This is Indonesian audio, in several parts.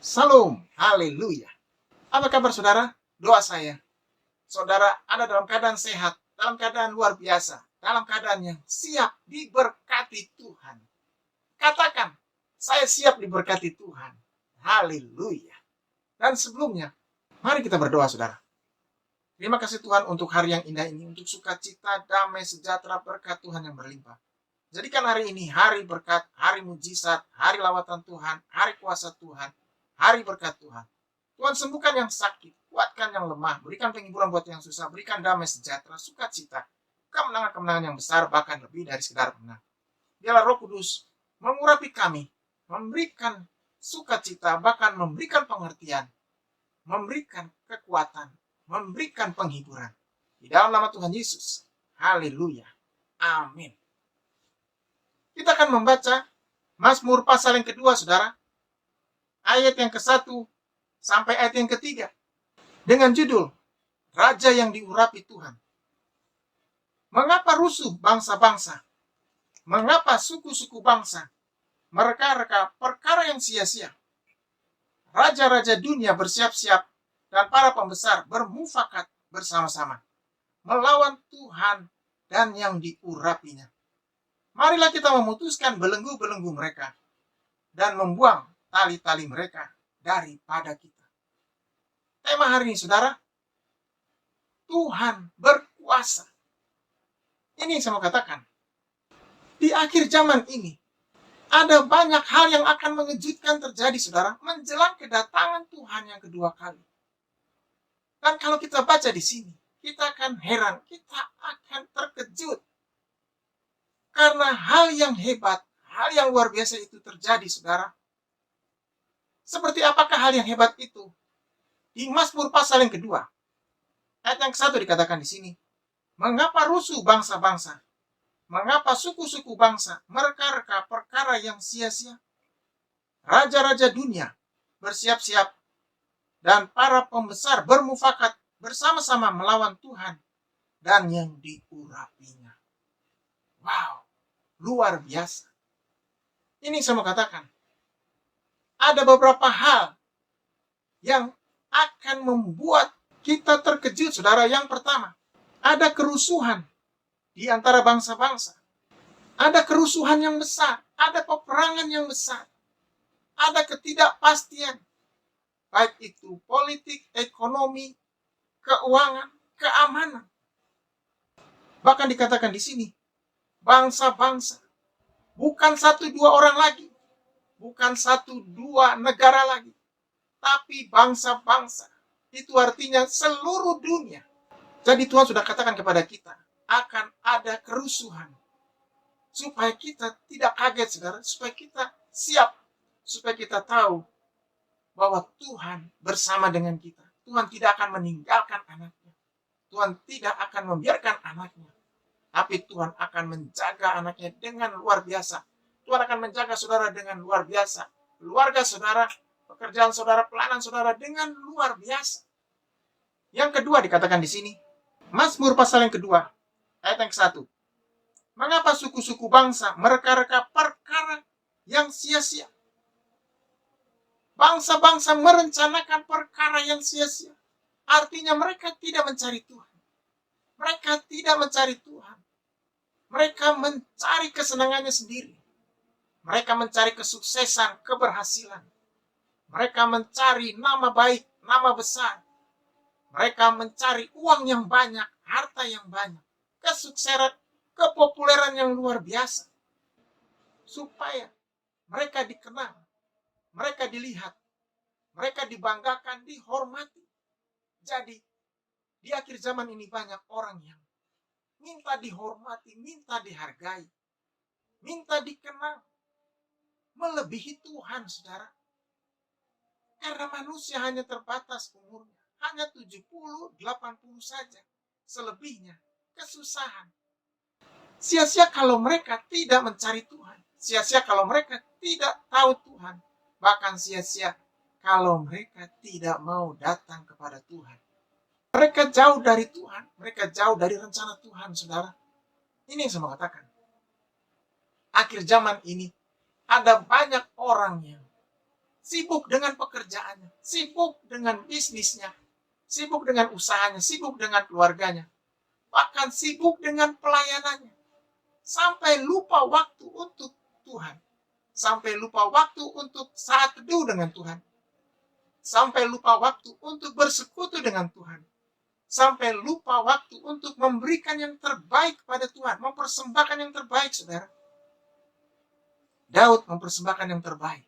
Salam, haleluya. Apa kabar saudara? Doa saya, saudara ada dalam keadaan sehat, dalam keadaan luar biasa, dalam keadaan yang siap diberkati Tuhan. Katakan, saya siap diberkati Tuhan. Haleluya. Dan sebelumnya, mari kita berdoa saudara. Terima kasih Tuhan untuk hari yang indah ini, untuk sukacita, damai, sejahtera, berkat Tuhan yang berlimpah. Jadikan hari ini hari berkat, hari mujizat, hari lawatan Tuhan, hari kuasa Tuhan, hari berkat Tuhan. Tuhan sembuhkan yang sakit, kuatkan yang lemah, berikan penghiburan buat yang susah, berikan damai sejahtera, sukacita, kemenangan-kemenangan yang besar, bahkan lebih dari sekedar menang. Biarlah Roh Kudus mengurapi kami, memberikan sukacita, bahkan memberikan pengertian, memberikan kekuatan, memberikan penghiburan. Di dalam nama Tuhan Yesus. Haleluya. Amin. Kita akan membaca Mazmur pasal yang kedua, saudara. Ayat yang ke-1 sampai ayat yang ke-3. Dengan judul, Raja yang diurapi Tuhan. Mengapa rusuh bangsa-bangsa? Mengapa suku-suku bangsa mereka-reka perkara yang sia-sia? Raja-raja dunia bersiap-siap dan para pembesar bermufakat bersama-sama melawan Tuhan dan yang diurapinya. Marilah kita memutuskan belenggu-belenggu mereka dan membuang tali-tali mereka daripada kita. Tema hari ini, saudara, Tuhan berkuasa. Ini yang saya mau katakan. Di akhir zaman ini, ada banyak hal yang akan mengejutkan terjadi, saudara, menjelang kedatangan Tuhan yang kedua kali. Dan kalau kita baca di sini, kita akan heran, kita akan terkejut. Karena hal yang hebat, hal yang luar biasa itu terjadi, saudara. Seperti apakah hal yang hebat itu? Di Mazmur pasal yang kedua, ayat yang ke-1 dikatakan di sini, mengapa rusuh bangsa-bangsa? Mengapa suku-suku bangsa mereka-reka perkara yang sia-sia? Raja-raja dunia bersiap-siap dan para pembesar bermufakat bersama-sama melawan Tuhan dan yang diurapinya. Wow, luar biasa. Ini saya mau katakan. Ada beberapa hal yang akan membuat kita terkejut, saudara. Yang pertama, ada kerusuhan di antara bangsa-bangsa. Ada kerusuhan yang besar, ada peperangan yang besar, ada ketidakpastian, baik itu politik, ekonomi, keuangan, keamanan. Bahkan dikatakan di sini, bangsa-bangsa, bukan 1-2 orang lagi, bukan 1-2 negara lagi, tapi bangsa-bangsa. Itu artinya seluruh dunia. Jadi Tuhan sudah katakan kepada kita, akan ada kerusuhan. Supaya kita tidak kaget, saudara. Supaya kita siap. Supaya kita tahu bahwa Tuhan bersama dengan kita. Tuhan tidak akan meninggalkan anaknya. Tuhan tidak akan membiarkan anaknya. Tapi Tuhan akan menjaga anaknya dengan luar biasa. Tuhan akan menjaga saudara dengan luar biasa. Keluarga saudara, pekerjaan saudara, pelayanan saudara dengan luar biasa. Yang kedua dikatakan di sini, Mazmur pasal yang kedua, ayat yang ke-1. Mengapa suku-suku bangsa mereka-reka perkara yang sia-sia? Bangsa-bangsa merencanakan perkara yang sia-sia. Artinya mereka tidak mencari Tuhan. Mereka tidak mencari Tuhan. Mereka mencari kesenangannya sendiri. Mereka mencari kesuksesan, keberhasilan. Mereka mencari nama baik, nama besar. Mereka mencari uang yang banyak, harta yang banyak, kesuksesan, kepopuleran yang luar biasa. Supaya mereka dikenal, mereka dilihat, mereka dibanggakan, dihormati. Jadi, di akhir zaman ini banyak orang yang minta dihormati, minta dihargai, minta dikenal, melebihi Tuhan, saudara. Karena manusia hanya terbatas umurnya, hanya 70, 80 saja. Selebihnya, kesusahan. Sia-sia kalau mereka tidak mencari Tuhan. Sia-sia kalau mereka tidak tahu Tuhan. Bahkan sia-sia kalau mereka tidak mau datang kepada Tuhan. Mereka jauh dari Tuhan. Mereka jauh dari rencana Tuhan, saudara. Ini yang saya mau katakan. Akhir zaman ini, ada banyak orang yang sibuk dengan pekerjaannya, sibuk dengan bisnisnya, sibuk dengan usahanya, sibuk dengan keluarganya, bahkan sibuk dengan pelayanannya, sampai lupa waktu untuk Tuhan, sampai lupa waktu untuk saat teduh dengan Tuhan, sampai lupa waktu untuk bersekutu dengan Tuhan, sampai lupa waktu untuk memberikan yang terbaik kepada Tuhan, mempersembahkan yang terbaik, saudara. Daud mempersembahkan yang terbaik.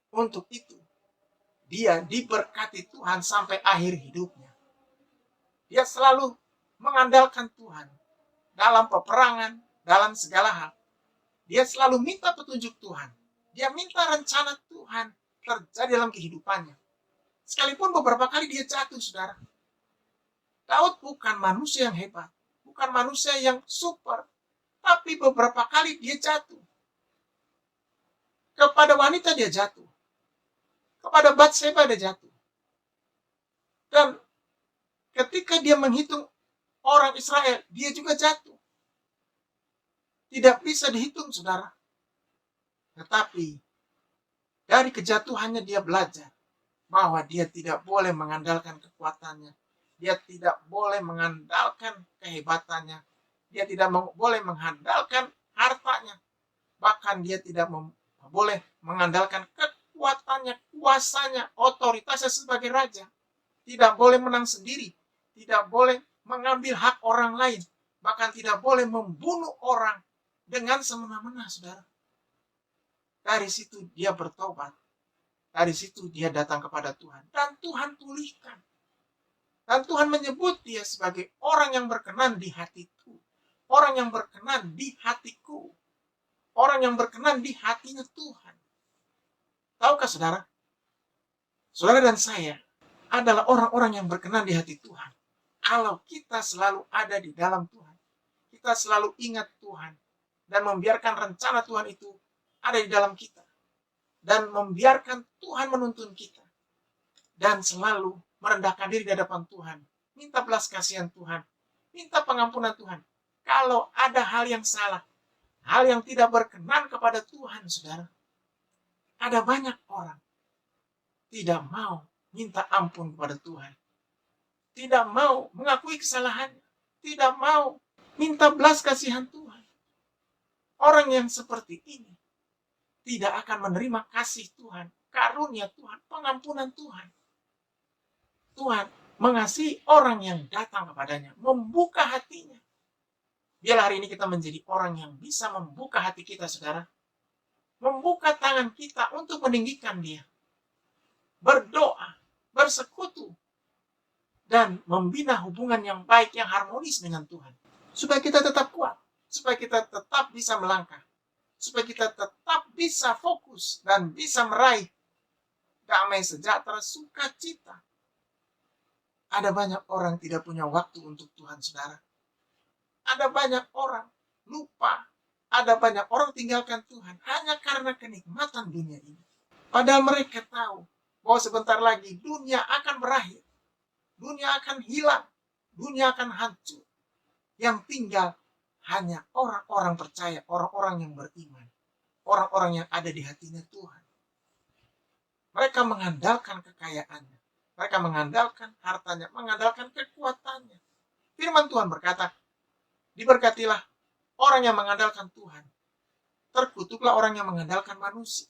Untuk itu, dia diberkati Tuhan sampai akhir hidupnya. Dia selalu mengandalkan Tuhan dalam peperangan, dalam segala hal. Dia selalu minta petunjuk Tuhan. Dia minta rencana Tuhan terjadi dalam kehidupannya. Sekalipun beberapa kali dia jatuh, saudara. Daud bukan manusia yang hebat, bukan manusia yang super, tapi beberapa kali dia jatuh. Kepada wanita dia jatuh. Kepada Batseba dia jatuh. Dan ketika dia menghitung orang Israel, dia juga jatuh. Tidak bisa dihitung, saudara. Tetapi dari kejatuhannya dia belajar bahwa dia tidak boleh mengandalkan kekuatannya. Dia tidak boleh mengandalkan kehebatannya. Dia tidak boleh mengandalkan hartanya. Bahkan dia tidak boleh mengandalkan kekuatannya, kuasanya, otoritasnya sebagai raja. Tidak boleh menang sendiri. Tidak boleh mengambil hak orang lain. Bahkan tidak boleh membunuh orang dengan semena-mena, saudara. Dari situ dia bertobat. Dari situ dia datang kepada Tuhan. Dan Tuhan pulihkan. Dan Tuhan menyebut dia sebagai orang yang berkenan di hatiku. Orang yang berkenan di hatiku. Orang yang berkenan di hatinya Tuhan. Tahukah saudara? Saudara dan saya adalah orang-orang yang berkenan di hati Tuhan. Kalau kita selalu ada di dalam Tuhan. Kita selalu ingat Tuhan. Dan membiarkan rencana Tuhan itu ada di dalam kita. Dan membiarkan Tuhan menuntun kita. Dan selalu merendahkan diri di hadapan Tuhan. Minta belas kasihan Tuhan. Minta pengampunan Tuhan. Kalau ada hal yang salah, hal yang tidak berkenan kepada Tuhan, saudara. Ada banyak orang tidak mau minta ampun kepada Tuhan. Tidak mau mengakui kesalahannya. Tidak mau minta belas kasihan Tuhan. Orang yang seperti ini tidak akan menerima kasih Tuhan, karunia Tuhan, pengampunan Tuhan. Tuhan mengasihi orang yang datang kepadanya, membuka hatinya. Biarlah hari ini kita menjadi orang yang bisa membuka hati kita, saudara. Membuka tangan kita untuk meninggikan dia. Berdoa, bersekutu, dan membina hubungan yang baik, yang harmonis dengan Tuhan. Supaya kita tetap kuat, supaya kita tetap bisa melangkah, supaya kita tetap bisa fokus dan bisa meraih damai sejahtera, sukacita. Ada banyak orang tidak punya waktu untuk Tuhan, saudara. Ada banyak orang lupa. Ada banyak orang tinggalkan Tuhan hanya karena kenikmatan dunia ini. Padahal mereka tahu bahwa sebentar lagi dunia akan berakhir. Dunia akan hilang. Dunia akan hancur. Yang tinggal hanya orang-orang percaya, orang-orang yang beriman. Orang-orang yang ada di hatinya Tuhan. Mereka mengandalkan kekayaannya. Mereka mengandalkan hartanya, mengandalkan kekuatannya. Firman Tuhan berkata, diberkatilah orang yang mengandalkan Tuhan. Terkutuklah orang yang mengandalkan manusia.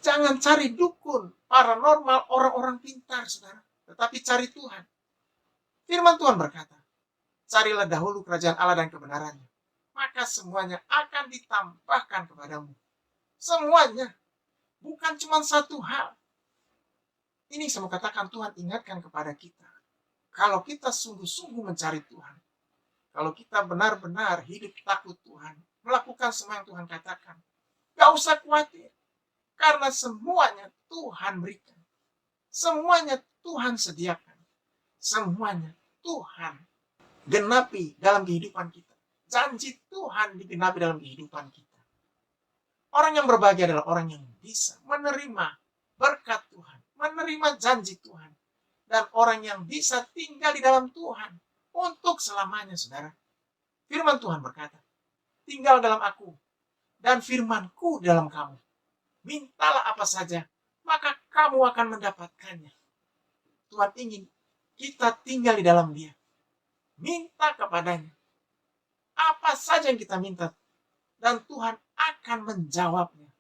Jangan cari dukun, paranormal, orang-orang pintar, saudara. Tetapi cari Tuhan. Firman Tuhan berkata, carilah dahulu kerajaan Allah dan kebenarannya. Maka semuanya akan ditambahkan kepadamu. Semuanya. Bukan cuma satu hal. Ini saya mau katakan, Tuhan ingatkan kepada kita. Kalau kita sungguh-sungguh mencari Tuhan. Kalau kita benar-benar hidup takut Tuhan, melakukan semua yang Tuhan katakan, gak usah khawatir. Karena semuanya Tuhan berikan. Semuanya Tuhan sediakan. Semuanya Tuhan genapi dalam kehidupan kita. Janji Tuhan digenapi dalam kehidupan kita. Orang yang berbahagia adalah orang yang bisa menerima berkat Tuhan, menerima janji Tuhan. Dan orang yang bisa tinggal di dalam Tuhan untuk selamanya, saudara. Firman Tuhan berkata, tinggal dalam aku, dan firmanku dalam kamu. Mintalah apa saja, maka kamu akan mendapatkannya. Tuhan ingin kita tinggal di dalam Dia. Minta kepadanya. Apa saja yang kita minta, dan Tuhan akan menjawabnya.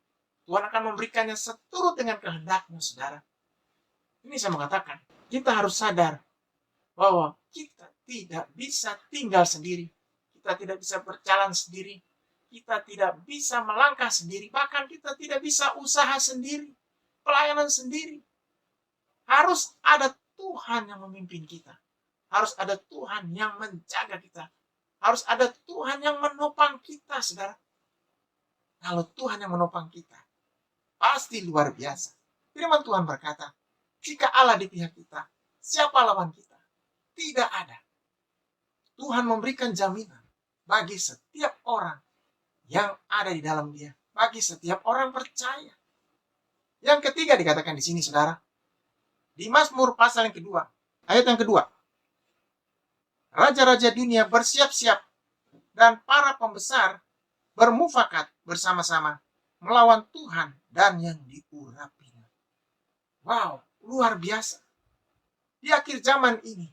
Tuhan akan memberikannya seturut dengan kehendaknya, saudara. Ini saya mengatakan, kita harus sadar bahwa kita tidak bisa tinggal sendiri. Kita tidak bisa berjalan sendiri. Kita tidak bisa melangkah sendiri. Bahkan kita tidak bisa usaha sendiri. Pelayanan sendiri. Harus ada Tuhan yang memimpin kita. Harus ada Tuhan yang menjaga kita. Harus ada Tuhan yang menopang kita, saudara. Kalau Tuhan yang menopang kita, pasti luar biasa. Firman Tuhan berkata, jika Allah di pihak kita, siapa lawan kita? Tidak ada. Tuhan memberikan jaminan bagi setiap orang yang ada di dalam Dia. Bagi setiap orang percaya. Yang ketiga dikatakan di sini, saudara. Di Mazmur pasal yang kedua, ayat yang kedua. Raja-raja dunia bersiap-siap dan para pembesar bermufakat bersama-sama melawan Tuhan dan yang diurapinya. Wow, luar biasa. Di akhir zaman ini,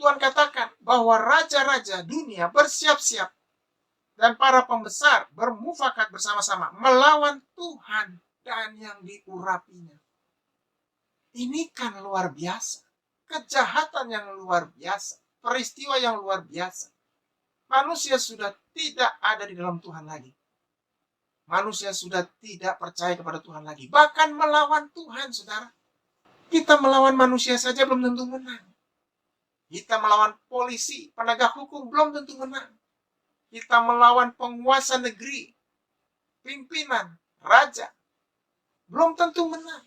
Tuhan katakan bahwa raja-raja dunia bersiap-siap dan para pembesar bermufakat bersama-sama melawan Tuhan dan yang diurapinya. Ini kan luar biasa. Kejahatan yang luar biasa. Peristiwa yang luar biasa. Manusia sudah tidak ada di dalam Tuhan lagi. Manusia sudah tidak percaya kepada Tuhan lagi. Bahkan melawan Tuhan, saudara. Kita melawan manusia saja belum tentu menang. Kita melawan polisi, penegak hukum belum tentu menang. Kita melawan penguasa negeri, pimpinan, raja, belum tentu menang.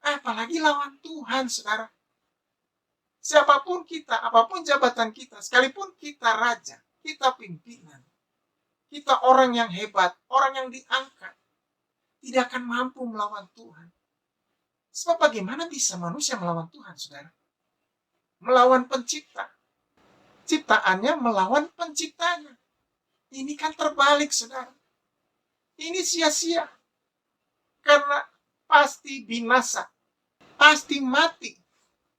Apalagi lawan Tuhan, saudara. Siapapun kita, apapun jabatan kita, sekalipun kita raja, kita pimpinan, kita orang yang hebat, orang yang diangkat, tidak akan mampu melawan Tuhan. Sebab bagaimana bisa manusia melawan Tuhan, saudara? Melawan pencipta. Ciptaannya melawan penciptanya. Ini kan terbalik, saudara. Ini sia-sia. Karena pasti binasa. Pasti mati.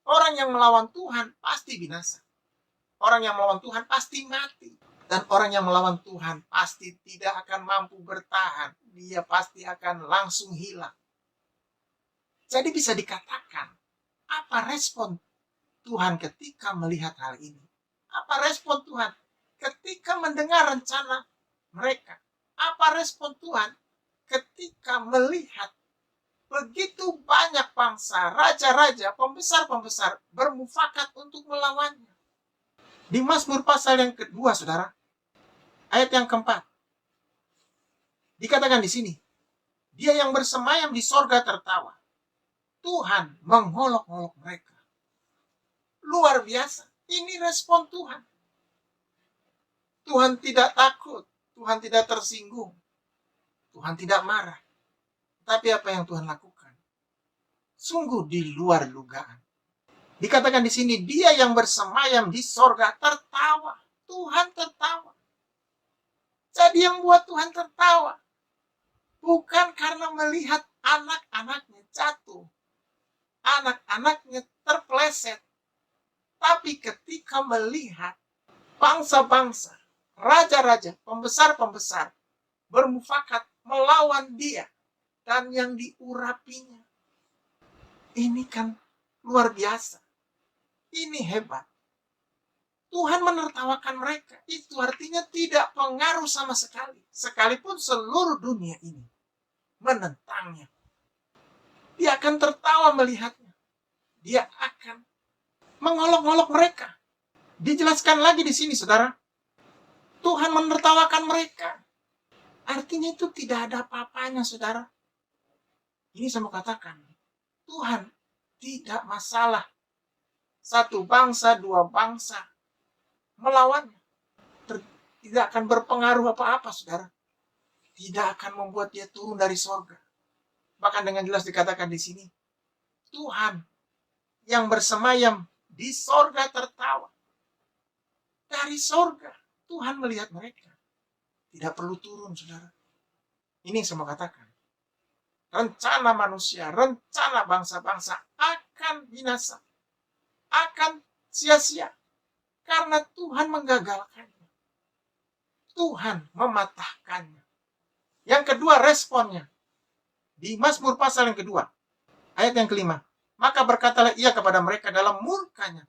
Orang yang melawan Tuhan pasti binasa. Orang yang melawan Tuhan pasti mati. Dan orang yang melawan Tuhan pasti tidak akan mampu bertahan. Dia pasti akan langsung hilang. Jadi bisa dikatakan, apa respon Tuhan ketika melihat hal ini? Apa respon Tuhan ketika mendengar rencana mereka? Apa respon Tuhan ketika melihat begitu banyak bangsa, raja-raja, pembesar-pembesar bermufakat untuk melawannya? Di Mazmur pasal yang kedua, saudara, ayat yang keempat, dikatakan di sini, dia yang bersemayam di sorga tertawa. Tuhan mengolok-olok mereka. Luar biasa. Ini respon Tuhan. Tuhan tidak takut. Tuhan tidak tersinggung. Tuhan tidak marah. Tapi apa yang Tuhan lakukan? Sungguh di luar dugaan. Dikatakan di sini, dia yang bersemayam di sorga tertawa. Tuhan tertawa. Jadi yang buat Tuhan tertawa bukan karena melihat anak-anaknya jatuh, anak-anaknya terpeleset, tapi ketika melihat bangsa-bangsa, raja-raja, pembesar-pembesar bermufakat melawan dia dan yang diurapinya. Ini kan luar biasa. Ini hebat. Tuhan menertawakan mereka. Itu artinya tidak pengaruh sama sekali. Sekalipun seluruh dunia ini menentangnya. Dia akan tertawa melihatnya. Dia akan mengolok-olok mereka. Dijelaskan lagi di sini, saudara. Tuhan menertawakan mereka. Artinya itu tidak ada apa-apanya, saudara. Ini saya mau katakan. Tuhan tidak masalah. Satu bangsa, dua bangsa melawannya. Tidak akan berpengaruh apa-apa, saudara. Tidak akan membuat dia turun dari sorga. Bahkan dengan jelas dikatakan di sini, Tuhan yang bersemayam di sorga tertawa. Dari sorga, Tuhan melihat mereka. Tidak perlu turun, saudara. Ini yang saya mau katakan. rencana manusia, rencana bangsa-bangsa akan binasa, akan sia-sia. Karena Tuhan menggagalkannya. Tuhan mematahkannya. Yang kedua responnya. Di Mazmur pasal yang kedua, ayat yang kelima. Maka berkatalah ia kepada mereka dalam murkanya,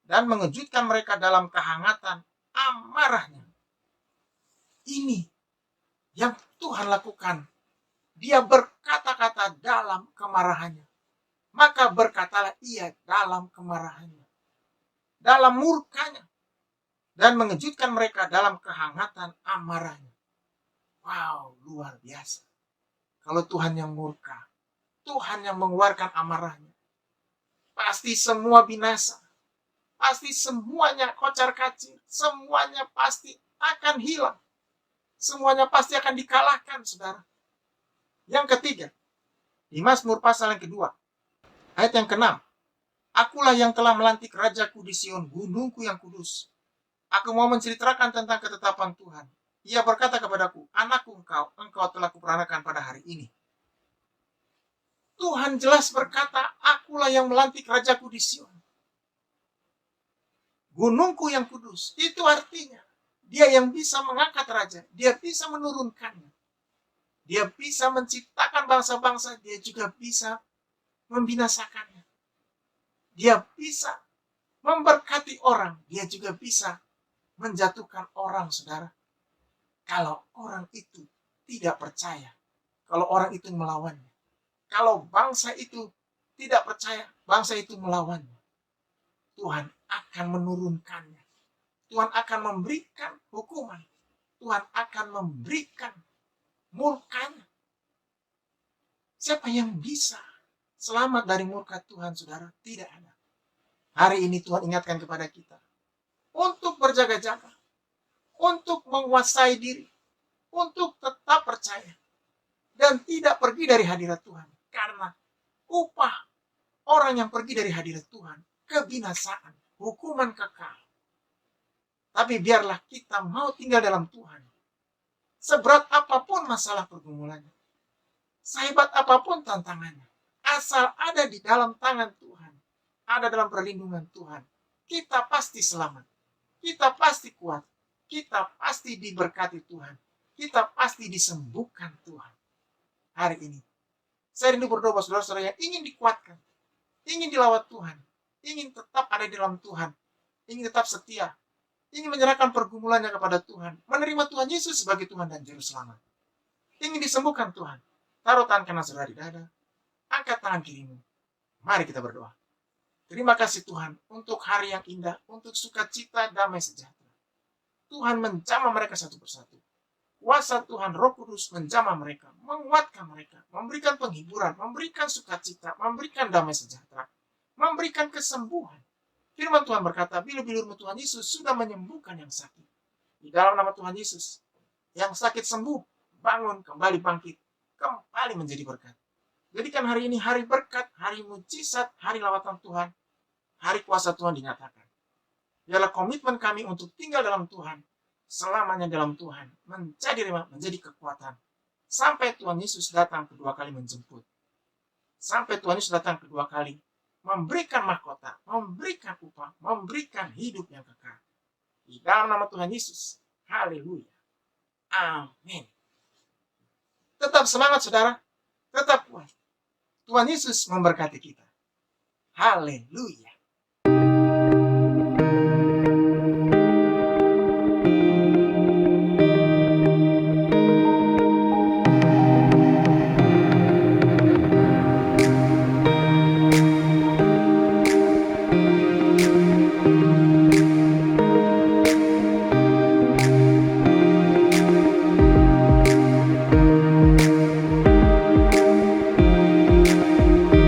dan mengejutkan mereka dalam kehangatan amarahnya. Ini yang Tuhan lakukan. Dia berkata-kata dalam kemarahannya. Maka berkatalah ia dalam kemarahannya, dalam murkanya, dan mengejutkan mereka dalam kehangatan amarahnya. Wow, luar biasa. Kalau Tuhan yang murka, Tuhan yang mengeluarkan amarahnya, pasti semua binasa. Pasti semuanya kocar-kacir. Semuanya pasti akan hilang. Semuanya pasti akan dikalahkan, saudara. Yang ketiga, di Mazmur pasal yang kedua, ayat yang ke-6. Akulah yang telah melantik rajaku di Sion, gunungku yang kudus. Aku mau menceritakan tentang ketetapan Tuhan. Ia berkata kepadaku, anakku engkau telah kuperanakan pada hari ini. Tuhan jelas berkata, akulah yang melantik rajaku di Sion. Gunungku yang kudus, itu artinya dia yang bisa mengangkat raja, dia bisa menurunkannya. Dia bisa menciptakan bangsa-bangsa, dia juga bisa membinasakannya. Dia bisa memberkati orang, dia juga bisa menjatuhkan orang, saudara. Kalau orang itu tidak percaya, kalau orang itu melawannya, kalau bangsa itu tidak percaya, bangsa itu melawannya, Tuhan akan menurunkannya. Tuhan akan memberikan hukuman. Tuhan akan memberikan murkanya. Siapa yang bisa selamat dari murka Tuhan, saudara? Tidak ada. Hari ini Tuhan ingatkan kepada kita untuk berjaga-jaga, untuk menguasai diri, untuk tetap percaya, dan tidak pergi dari hadirat Tuhan. Karena upah orang yang pergi dari hadirat Tuhan, kebinasaan, hukuman kekal. Tapi biarlah kita mau tinggal dalam Tuhan. Seberat apapun masalah pergumulannya, sehebat apapun tantangannya, asal ada di dalam tangan Tuhan, ada dalam perlindungan Tuhan, kita pasti selamat, kita pasti kuat, kita pasti diberkati Tuhan, kita pasti disembuhkan Tuhan. Hari ini, saya rindu berdoa saudara-saudara yang ingin dikuatkan, ingin dilawat Tuhan, ingin tetap ada di dalam Tuhan, ingin tetap setia, ingin menyerahkan pergumulannya kepada Tuhan, menerima Tuhan Yesus sebagai Tuhan dan Juru Selamat. Ingin disembuhkan Tuhan, taruh tangan kanan saudara di dada, angkat tangan kirimu. Mari kita berdoa. Terima kasih Tuhan untuk hari yang indah, untuk sukacita, damai sejahtera. Tuhan menjamah mereka satu persatu. Kuasa Tuhan Roh Kudus menjamah mereka, menguatkan mereka, memberikan penghiburan, memberikan sukacita, memberikan damai sejahtera, memberikan kesembuhan. Firman Tuhan berkata, bilur-bilur Tuhan Yesus sudah menyembuhkan yang sakit. Di dalam nama Tuhan Yesus, yang sakit sembuh, bangun, kembali bangkit, kembali menjadi berkat. Jadikan hari ini hari berkat, hari mujizat, hari lawatan Tuhan, hari kuasa Tuhan dinyatakan. Biarlah komitmen kami untuk tinggal dalam Tuhan, selamanya dalam Tuhan, menjadi kekuatan. Sampai Tuhan Yesus datang kedua kali menjemput. Sampai Tuhan Yesus datang kedua kali, memberikan mahkota, memberikan upah, memberikan hidup yang kekal. Di dalam nama Tuhan Yesus. Haleluya. Amin. Tetap semangat saudara. Tetap kuat. Tuhan Yesus memberkati kita. Haleluya.